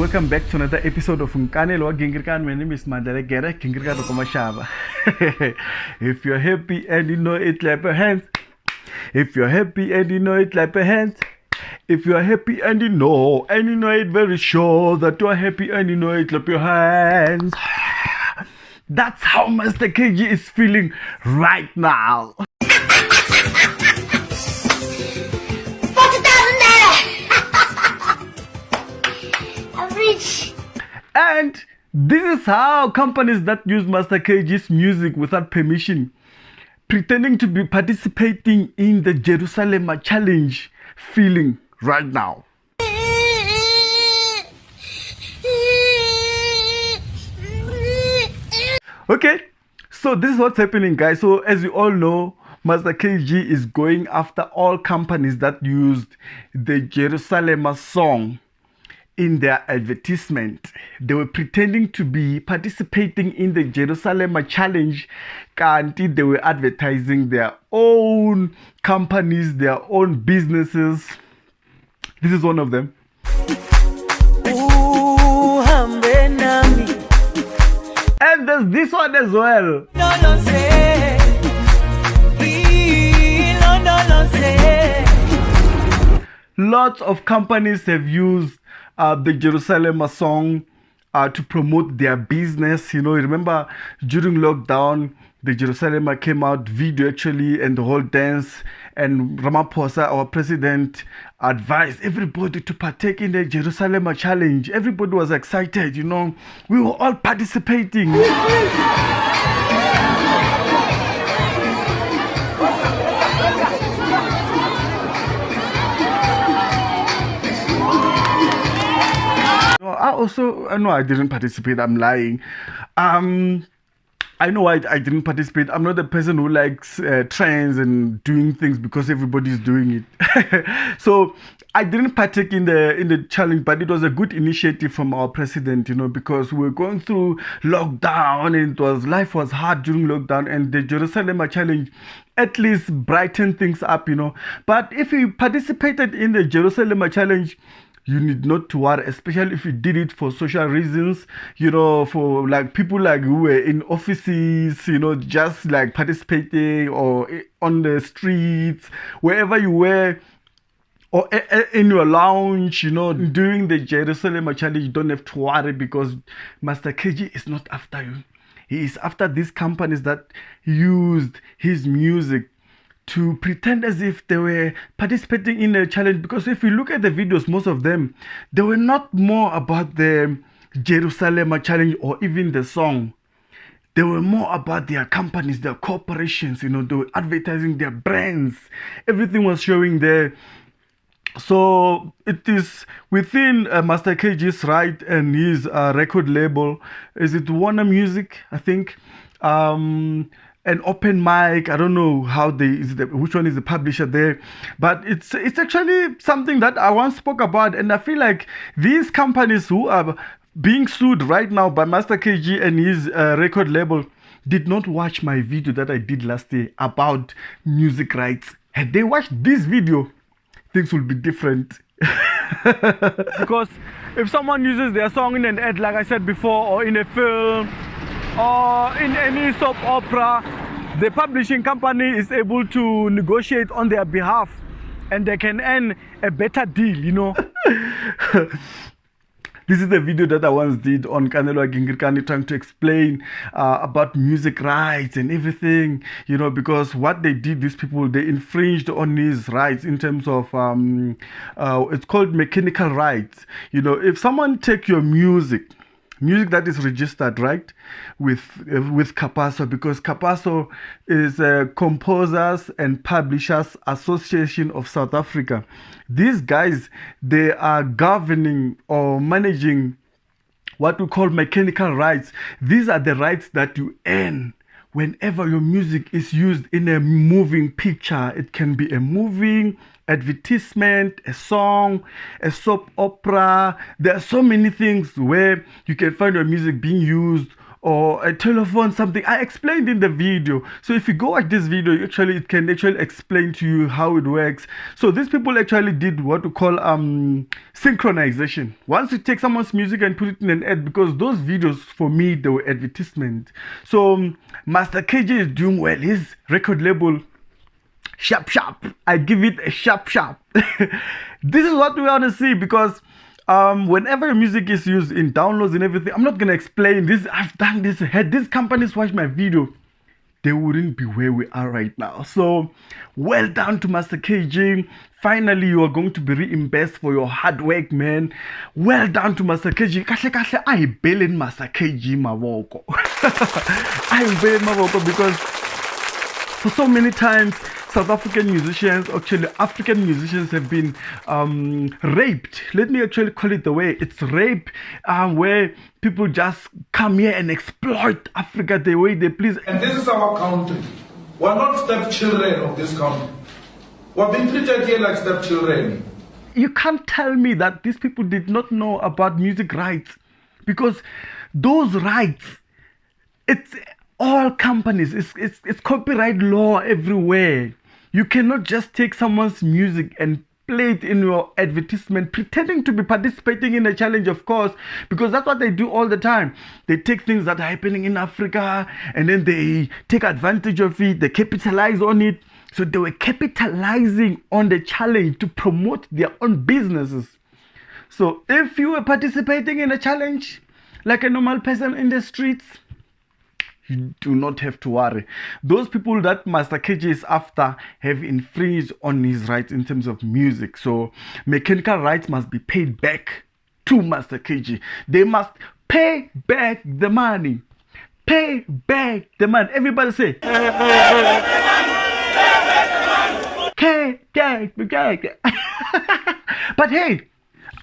welcome back to another episode of Nkanelo Wa Gingirikani. My name is Mandla Gingirikani. If you're happy and you know it, clap your hands. If you're happy and you know it, clap your hands. If you're happy and you know it very sure that you're happy and you know it, clap your hands. That's how Master KG is feeling right now. And this is how companies that use Master KG's music without permission, pretending to be participating in the Jerusalema challenge, feeling right now. Okay, so this is what's happening, guys. So as you all know, Master KG is going after all companies that used the Jerusalema song in their advertisement. They were pretending to be participating in the Jerusalema challenge, and they were advertising their own companies, their own businesses. This is one of them. And there's this one as well. Lots of companies have used the Jerusalema song to promote their business. You know, remember during lockdown, the Jerusalema came out video actually, and the whole dance. And Ramaphosa, our president, advised everybody to partake in the Jerusalema challenge. Everybody was excited, you know. We were all participating. I didn't participate. I'm lying. I know why I didn't participate. I'm not a person who likes trends and doing things because everybody's doing it. So I didn't partake in the challenge, but it was a good initiative from our president, you know, because we were going through lockdown and life was hard during lockdown, and the Jerusalem challenge at least brightened things up, you know. But if you participated in the Jerusalem challenge, you need not to worry, especially if you did it for social reasons, you know, for like people like who were in offices, you know, just like participating, or on the streets, wherever you were, or in your lounge, you know, during the Jerusalem challenge. You don't have to worry, because Master KG is not after you. He is after these companies that used his music to pretend as if they were participating in a challenge. Because if you look at the videos, most of them, they were not more about the Jerusalem challenge or even the song. They were more about their companies, their corporations, you know. They were advertising their brands. Everything was showing there. So it is within Master KG's right and his record label. Is it Warner Music, I think? An open mic. I don't know how which one is the publisher there, but it's actually something that I once spoke about, and I feel like these companies who are being sued right now by Master KG and his record label did not watch my video that I did last year about music rights. Had they watched this video, things will be different. Because if someone uses their song in an ad, like I said before, or in a film, or in any soap opera, the publishing company is able to negotiate on their behalf, and they can earn a better deal, you know. This is the video that I once did on Nkanelo Wa Gingirikani, trying to explain about music rights and everything, you know, because what they did, these people, they infringed on his rights in terms of, it's called mechanical rights. You know, if someone take your music that is registered, right, with Capasso, because Capasso is Composers and Publishers Association of South Africa. These guys, they are governing or managing what we call mechanical rights. These are the rights that you earn whenever your music is used in a moving picture. It can be a moving advertisement, a song, a soap opera. There are so many things where you can find your music being used or a telephone, something. I explained in the video. So if you go watch this video, it can actually explain to you how it works. So these people actually did what we call synchronization. Once you take someone's music and put it in an ad, because those videos for me, they were advertisement. So Master KG is doing well. His record label, sharp. I give it a sharp. This is what we want to see, because whenever music is used in downloads and everything, I'm not gonna explain this. I've done this. Had these companies watch my video, they wouldn't be where we are right now. So well done to Master KG. Finally, you are going to be reimbursed for your hard work, man. Well done to Master KG. Kahle, I bail Master KG mavoko. I bail mavoko, because for so many times South African musicians, actually African musicians, have been raped. Let me actually call it the way it's rape, where people just come here and exploit Africa the way they please. And this is our country. We're not stepchildren of this country. We're being treated here like stepchildren. You can't tell me that these people did not know about music rights, because those rights, it's all companies, it's copyright law everywhere. You cannot just take someone's music and play it in your advertisement pretending to be participating in a challenge, of course, because that's what they do all the time. They take things that are happening in Africa and then they take advantage of it, they capitalize on it. So they were capitalizing on the challenge to promote their own businesses. So if you were participating in a challenge like a normal person in the streets, you do not have to worry. Those people that Master KG is after have infringed on his rights in terms of music. So mechanical rights must be paid back to Master KG. They must pay back the money. Pay back the money. Everybody say. But hey,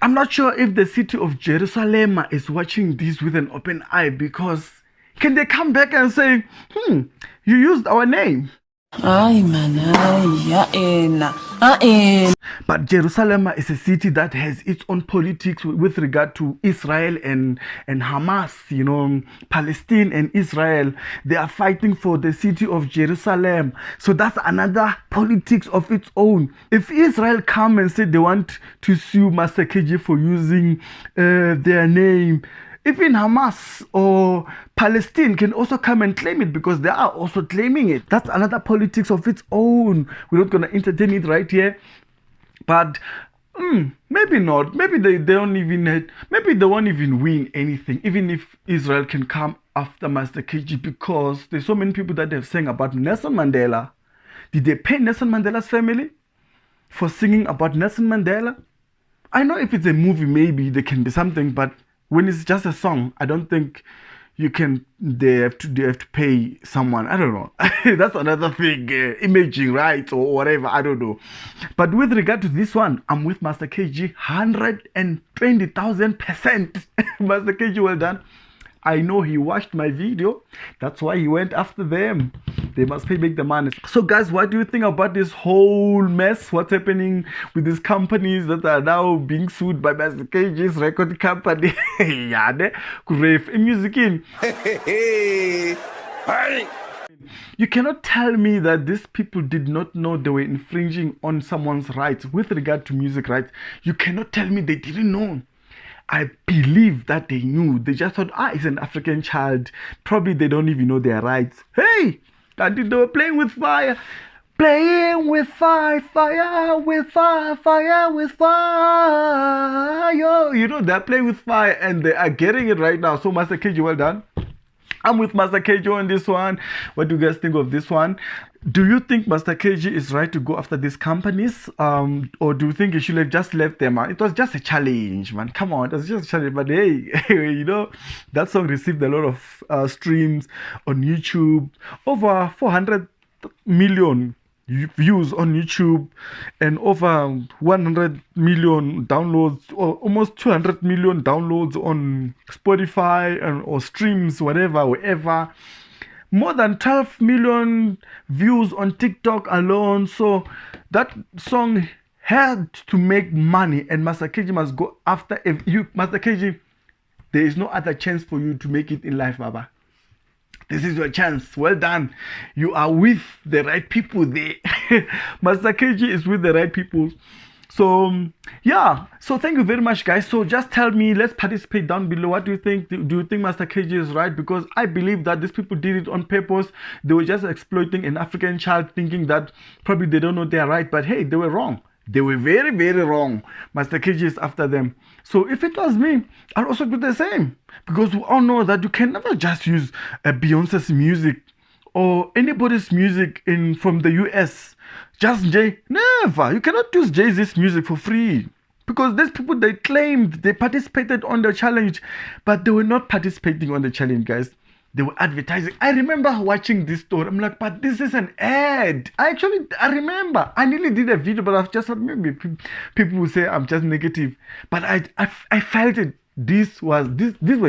I'm not sure if the city of Jerusalema is watching this with an open eye, because can they come back and say, you used our name? But Jerusalem is a city that has its own politics with regard to Israel and Hamas, you know, Palestine and Israel. They are fighting for the city of Jerusalem. So that's another politics of its own. If Israel come and say they want to sue Master KG for using their name, even Hamas or Palestine can also come and claim it, because they are also claiming it. That's another politics of its own. We're not going to entertain it right here. But maybe not. Maybe they don't even maybe they won't even win anything, even if Israel can come after Master KG, because there's so many people that have sang about Nelson Mandela. Did they pay Nelson Mandela's family for singing about Nelson Mandela? I know if it's a movie, maybe there can be something, but when it's just a song, I don't think you can. They have to pay someone. I don't know. That's another thing, imaging rights or whatever. I don't know. But with regard to this one, I'm with Master KG 120,000%. Master KG, well done. I know he watched my video. That's why he went after them. They must pay back the money. So guys, what do you think about this whole mess? What's happening with these companies that are now being sued by Master KG's record company? Yeah, music in. You cannot tell me that these people did not know they were infringing on someone's rights with regard to music rights. You cannot tell me they didn't know. I believe that they knew. They just thought, it's an African child. Probably they don't even know their rights. Hey, they were playing with fire. Playing with fire, fire with fire, fire with fire. You know, they're playing with fire and they are getting it right now. So Master KG, well done. I'm with Master KG on this one. What do you guys think of this one? Do you think Master KG is right to go after these companies? Or do you think he should have just left them out? It was just a challenge, man. Come on, it was just a challenge. But hey, you know, that song received a lot of streams on YouTube. Over 400 million views on YouTube and over 100 million downloads, or almost 200 million downloads on Spotify or streams, wherever. More than 12 million views on TikTok alone. So that song had to make money, and Master KG must go after. If you, Master KG, there is no other chance for you to make it in life, Baba. This is your chance. Well done. You are with the right people there. Master KG is with the right people. So yeah, so thank you very much, guys. So just tell me, let's participate down below. What do you think? Do you think Master KG is right? Because I believe that these people did it on purpose. They were just exploiting an African child, thinking that probably they don't know they're right, but hey, they were wrong. They were very, very wrong. Master KG is after them. So if it was me, I'll also do the same. Because we all know that you can never just use Beyonce's music or anybody's music from the US. Just Jay. Never. You cannot use Jay-Z's music for free. Because these people, they claimed they participated on the challenge, but they were not participating on the challenge, guys. They were advertising. I remember watching this story. I'm like, but this is an ad. I remember. I nearly did a video, but I've just maybe people will say I'm just negative. But I felt it. These were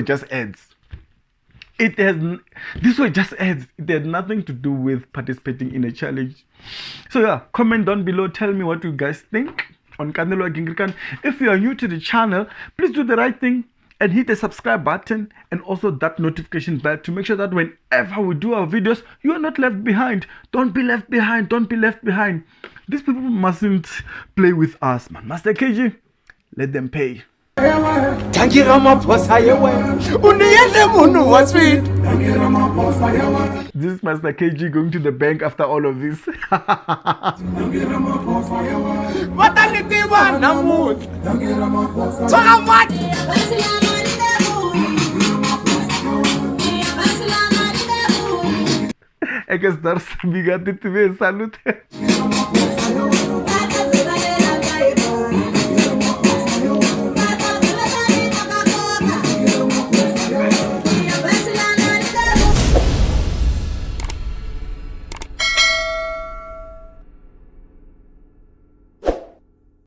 just ads. These were just ads. It had nothing to do with participating in a challenge. So yeah, comment down below. Tell me what you guys think on Nkanelo Wa Gingirikani. If you are new to the channel, please do the right thing and hit the subscribe button and also that notification bell to make sure that whenever we do our videos, you are not left behind. Don't be left behind. Don't be left behind. These people mustn't play with us, man. Master KG, let them pay. This is Master KG going to the bank after all of this. É que estar sabigado de te ver, salute.